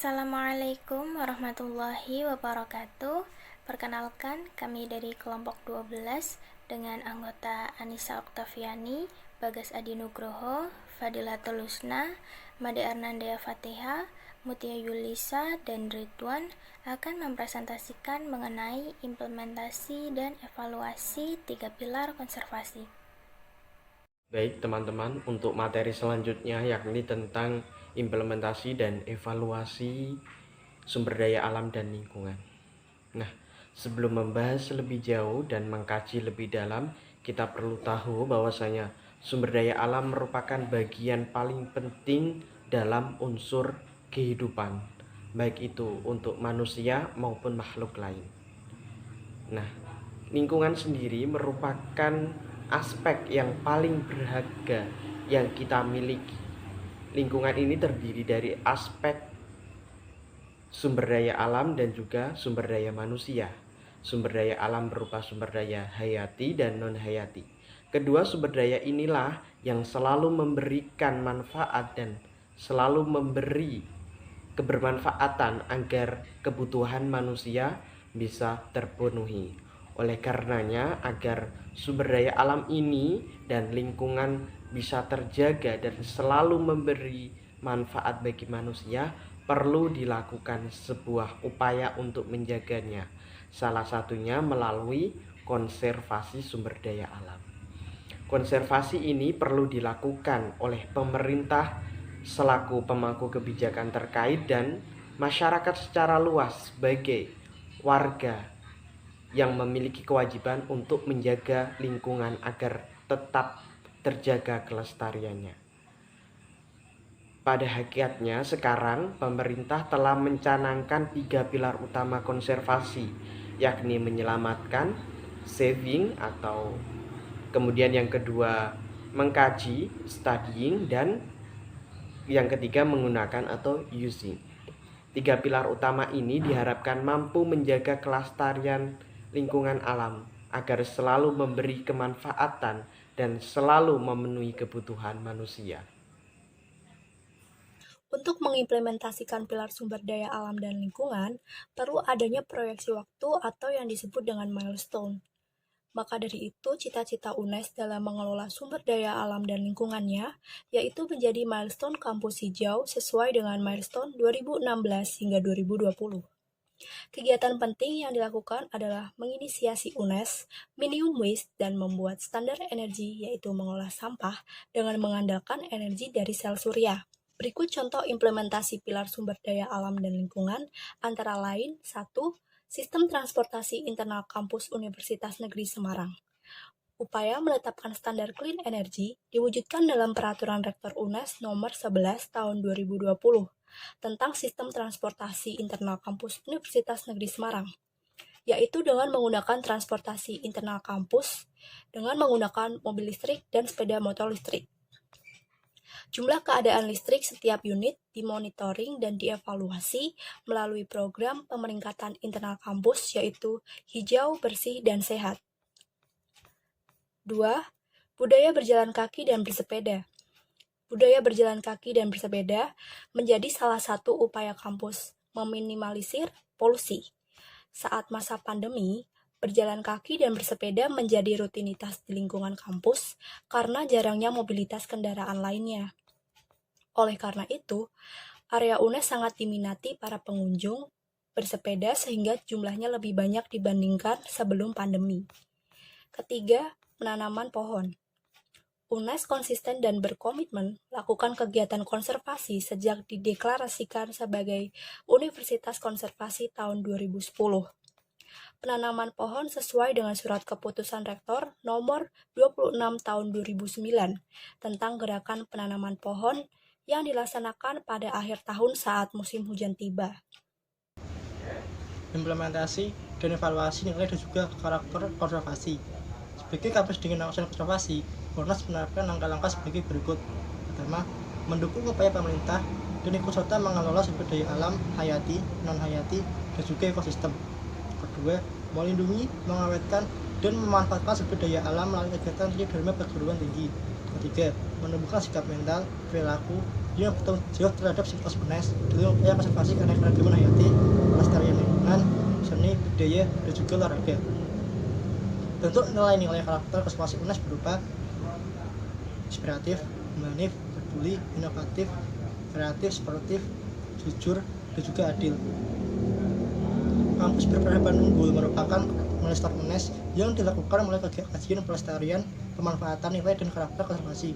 Assalamualaikum warahmatullahi wabarakatuh. Perkenalkan, kami dari kelompok 12 dengan anggota Anissa Oktaviani, Bagas Adi Nugroho, Fadilatul Husna, Made Arnandaya Fatiha, Mutia Yulisa, dan Ridwan akan mempresentasikan mengenai implementasi dan evaluasi 3 pilar konservasi. Baik teman-teman, untuk materi selanjutnya yakni tentang implementasi dan evaluasi sumber daya alam dan lingkungan. Nah, sebelum membahas lebih jauh dan mengkaji lebih dalam, kita perlu tahu bahwasanya sumber daya alam merupakan bagian paling penting dalam unsur kehidupan, baik itu untuk manusia maupun makhluk lain. Nah, lingkungan sendiri merupakan aspek yang paling berharga yang kita miliki. Lingkungan ini terdiri dari aspek sumber daya alam dan juga sumber daya manusia. Sumber daya alam berupa sumber daya hayati dan non-hayati. Kedua sumber daya inilah yang selalu memberikan manfaat dan selalu memberi kebermanfaatan agar kebutuhan manusia bisa terpenuhi. Oleh karenanya, agar sumber daya alam ini dan lingkungan bisa terjaga dan selalu memberi manfaat bagi manusia, perlu dilakukan sebuah upaya untuk menjaganya. Salah satunya melalui konservasi sumber daya alam. Konservasi ini perlu dilakukan oleh pemerintah selaku pemangku kebijakan terkait dan masyarakat secara luas sebagai warga yang memiliki kewajiban untuk menjaga lingkungan agar tetap terjaga kelestariannya. Pada hakikatnya sekarang pemerintah telah mencanangkan 3 pilar utama konservasi, yakni menyelamatkan, saving atau kemudian yang kedua mengkaji, studying, dan yang ketiga menggunakan atau using. 3 pilar utama ini diharapkan mampu menjaga kelestarian lingkungan alam agar selalu memberi kemanfaatan dan selalu memenuhi kebutuhan manusia. Untuk mengimplementasikan pilar sumber daya alam dan lingkungan, perlu adanya proyeksi waktu atau yang disebut dengan milestone. Maka dari itu, cita-cita UNES dalam mengelola sumber daya alam dan lingkungannya, yaitu menjadi milestone kampus hijau sesuai dengan milestone 2016 hingga 2020. Kegiatan penting yang dilakukan adalah menginisiasi UNES, minimum waste, dan membuat standar energi, yaitu mengolah sampah dengan mengandalkan energi dari sel surya. Berikut contoh implementasi pilar sumber daya alam dan lingkungan, antara lain 1. Sistem transportasi internal kampus Universitas Negeri Semarang. Upaya menetapkan standar clean energy diwujudkan dalam Peraturan Rektor UNES Nomor 11 Tahun 2020 tentang sistem transportasi internal kampus Universitas Negeri Semarang, yaitu dengan menggunakan transportasi internal kampus dengan menggunakan mobil listrik dan sepeda motor listrik. Jumlah keadaan listrik setiap unit dimonitoring dan dievaluasi melalui program pemeringkatan internal kampus, yaitu hijau, bersih, dan sehat. 2. Budaya berjalan kaki dan bersepeda. Budaya berjalan kaki dan bersepeda menjadi salah satu upaya kampus meminimalisir polusi. Saat masa pandemi, berjalan kaki dan bersepeda menjadi rutinitas di lingkungan kampus karena jarangnya mobilitas kendaraan lainnya. Oleh karena itu, area UNES sangat diminati para pengunjung bersepeda sehingga jumlahnya lebih banyak dibandingkan sebelum pandemi. Ketiga, penanaman pohon. UNES konsisten dan berkomitmen melakukan kegiatan konservasi sejak dideklarasikan sebagai Universitas Konservasi tahun 2010. Penanaman pohon sesuai dengan surat keputusan Rektor nomor 26 tahun 2009 tentang gerakan penanaman pohon yang dilaksanakan pada akhir tahun saat musim hujan tiba. Implementasi dan evaluasi nilai dan juga karakter konservasi. Sebagai kampus dengan kawasan konservasi, UNES menerapkan langkah-langkah sebagai berikut. Pertama, mendukung upaya pemerintah dan ikut serta mengelola sumber daya alam, hayati, non-hayati, dan juga ekosistem. Kedua, melindungi, mengawetkan, dan memanfaatkan sumber daya alam melalui kegiatan Tridharma perguruan tinggi. Ketiga, menumbuhkan sikap mental, perilaku, yang bertanggung jawab terhadap siklus UNES, dalam upaya konservasi keanekaragaman hayati, pelestarian lingkungan, seni, budaya, dan juga olahraga. Bentuk nilai-nilai karakter konservasi UNES berupa inspiratif, humanis, peduli, inovatif, kreatif, sportif, jujur, dan juga adil. Kampus berperadaban unggul merupakan milestone UNES yang dilakukan mulai kajian pelestarian, pemanfaatan nilai dan karakter konservasi.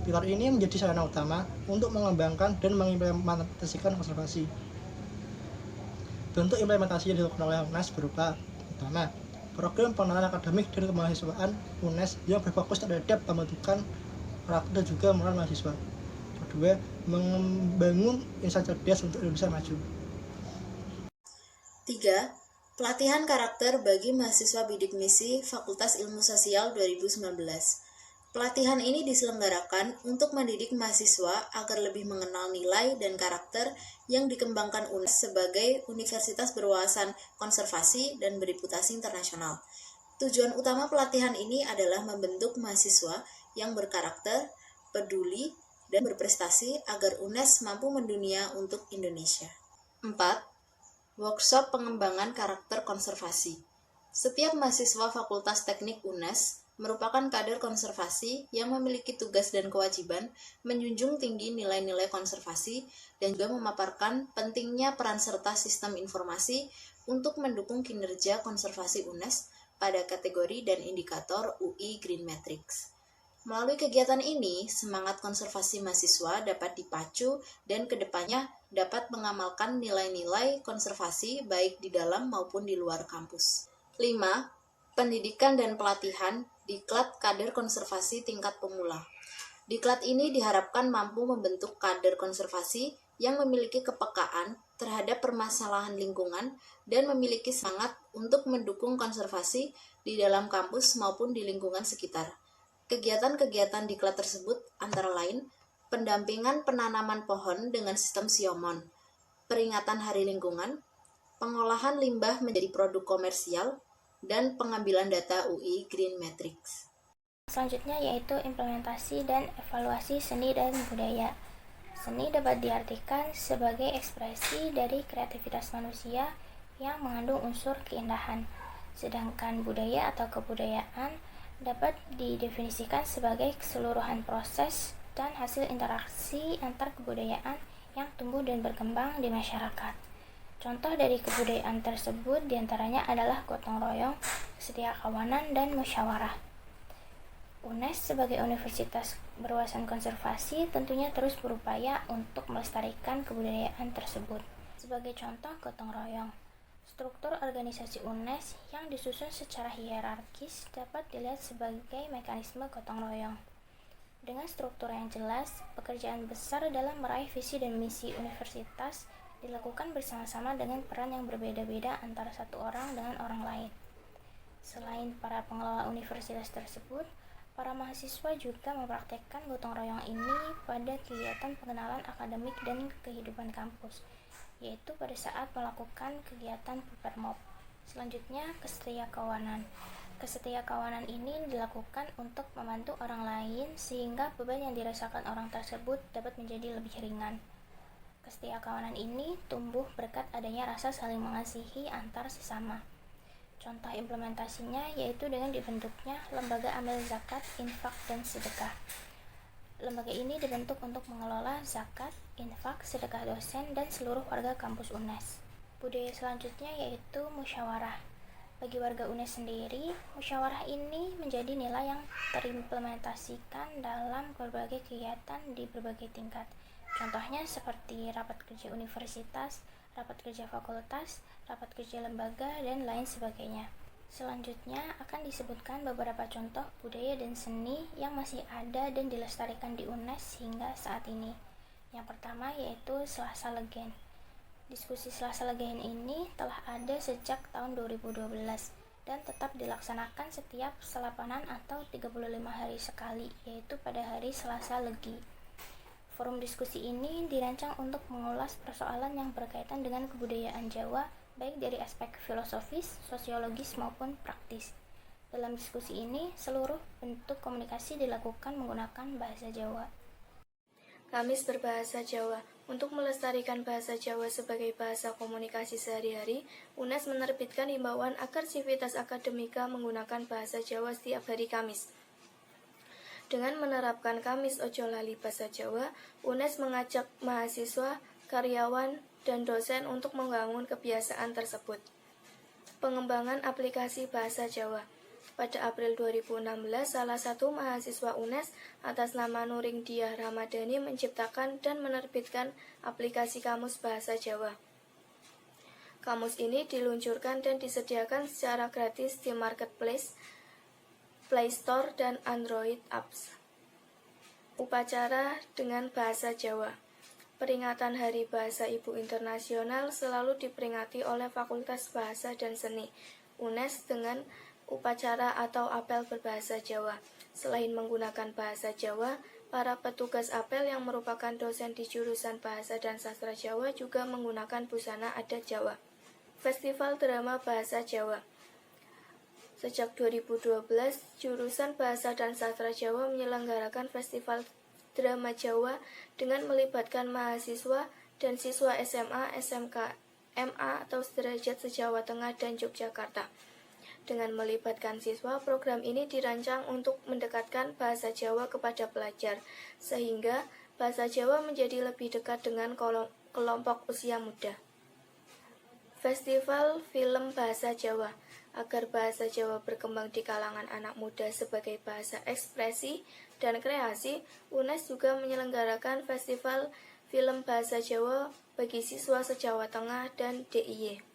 Pilar ini menjadi sarana utama untuk mengembangkan dan mengimplementasikan konservasi. Bentuk implementasi yang dilakukan oleh UNES berupa pertama, program pengenalan akademik dan kemahasiswaan UNES yang berfokus terhadap pembentukan karakter dan juga moral mahasiswa. Kedua, membangun insan cerdas untuk Indonesia maju. 3. Pelatihan karakter bagi mahasiswa bidik misi Fakultas Ilmu Sosial 2019. Pelatihan ini diselenggarakan untuk mendidik mahasiswa agar lebih mengenal nilai dan karakter yang dikembangkan UNES sebagai universitas berwawasan konservasi dan bereputasi internasional. Tujuan utama pelatihan ini adalah membentuk mahasiswa yang berkarakter, peduli, dan berprestasi agar UNES mampu mendunia untuk Indonesia. 4. Workshop pengembangan karakter konservasi. Setiap mahasiswa Fakultas Teknik UNES merupakan kader konservasi yang memiliki tugas dan kewajiban menjunjung tinggi nilai-nilai konservasi dan juga memaparkan pentingnya peran serta sistem informasi untuk mendukung kinerja konservasi UNES pada kategori dan indikator UI Green Matrix. Melalui kegiatan ini, semangat konservasi mahasiswa dapat dipacu dan kedepannya dapat mengamalkan nilai-nilai konservasi baik di dalam maupun di luar kampus. 5. Pendidikan dan pelatihan Diklat Kader Konservasi Tingkat Pemula. Diklat ini diharapkan mampu membentuk kader konservasi yang memiliki kepekaan terhadap permasalahan lingkungan dan memiliki semangat untuk mendukung konservasi di dalam kampus maupun di lingkungan sekitar. Kegiatan-kegiatan diklat tersebut antara lain pendampingan penanaman pohon dengan sistem Siomon, peringatan Hari Lingkungan, pengolahan limbah menjadi produk komersial, dan pengambilan data UI Green Matrix. Selanjutnya yaitu implementasi dan evaluasi seni dan budaya. Seni dapat diartikan sebagai ekspresi dari kreativitas manusia yang mengandung unsur keindahan, sedangkan budaya atau kebudayaan dapat didefinisikan sebagai keseluruhan proses dan hasil interaksi antar kebudayaan yang tumbuh dan berkembang di masyarakat. Contoh dari kebudayaan tersebut diantaranya adalah gotong royong, setia kawanan, dan musyawarah. UNES sebagai universitas berwawasan konservasi tentunya terus berupaya untuk melestarikan kebudayaan tersebut. Sebagai contoh gotong royong, struktur organisasi UNES yang disusun secara hierarkis dapat dilihat sebagai mekanisme gotong royong. Dengan struktur yang jelas, pekerjaan besar dalam meraih visi dan misi universitas dilakukan bersama-sama dengan peran yang berbeda-beda antara satu orang dengan orang lain. Selain para pengelola universitas tersebut, para mahasiswa juga mempraktekkan gotong royong ini pada kegiatan pengenalan akademik dan kehidupan kampus, yaitu pada saat melakukan kegiatan Pupermob. Selanjutnya, kesetia kawanan. Kesetia kawanan ini dilakukan untuk membantu orang lain sehingga beban yang dirasakan orang tersebut dapat menjadi lebih ringan. Kesetia kawanan ini tumbuh berkat adanya rasa saling mengasihi antar sesama. Contoh implementasinya yaitu dengan dibentuknya Lembaga Amil Zakat, Infak, dan Sedekah. Lembaga ini dibentuk untuk mengelola zakat, infak, sedekah dosen, dan seluruh warga kampus UNES. Budaya selanjutnya yaitu musyawarah. Bagi warga UNES sendiri, musyawarah ini menjadi nilai yang terimplementasikan dalam berbagai kegiatan di berbagai tingkat. Contohnya seperti rapat kerja universitas, rapat kerja fakultas, rapat kerja lembaga, dan lain sebagainya. Selanjutnya akan disebutkan beberapa contoh budaya dan seni yang masih ada dan dilestarikan di UNES hingga saat ini. Yang pertama yaitu Selasa Legen. Diskusi Selasa Legen ini telah ada sejak tahun 2012 dan tetap dilaksanakan setiap selapanan atau 35 hari sekali, yaitu pada hari Selasa Legi. Forum diskusi ini dirancang untuk mengulas persoalan yang berkaitan dengan kebudayaan Jawa, baik dari aspek filosofis, sosiologis, maupun praktis. Dalam diskusi ini, seluruh bentuk komunikasi dilakukan menggunakan bahasa Jawa. Kamis berbahasa Jawa. Untuk melestarikan bahasa Jawa sebagai bahasa komunikasi sehari-hari, UNES menerbitkan himbauan agar sivitas akademika menggunakan bahasa Jawa setiap hari Kamis. Dengan menerapkan Kamis Ojo Lali Basa Jawa, UNES mengajak mahasiswa, karyawan, dan dosen untuk membangun kebiasaan tersebut. Pengembangan aplikasi bahasa Jawa. Pada April 2016, salah satu mahasiswa UNES atas nama Nuring Diah Ramadhani menciptakan dan menerbitkan aplikasi Kamus Bahasa Jawa. Kamus ini diluncurkan dan disediakan secara gratis di Marketplace, Play Store, dan Android Apps. Upacara dengan bahasa Jawa. Peringatan Hari Bahasa Ibu Internasional selalu diperingati oleh Fakultas Bahasa dan Seni UNES dengan upacara atau apel berbahasa Jawa. Selain menggunakan bahasa Jawa, para petugas apel yang merupakan dosen di jurusan Bahasa dan Sastra Jawa juga menggunakan busana adat Jawa. Festival Drama Bahasa Jawa. Sejak 2012, jurusan Bahasa dan Sastra Jawa menyelenggarakan Festival Drama Jawa dengan melibatkan mahasiswa dan siswa SMA, SMK, MA atau sederajat se-Jawa Tengah dan Yogyakarta. Dengan melibatkan siswa, program ini dirancang untuk mendekatkan bahasa Jawa kepada pelajar, sehingga bahasa Jawa menjadi lebih dekat dengan kelompok usia muda. Festival Film Bahasa Jawa. Agar bahasa Jawa berkembang di kalangan anak muda sebagai bahasa ekspresi dan kreasi, UNES juga menyelenggarakan Festival Film Bahasa Jawa bagi siswa se-Jawa Tengah dan DIY.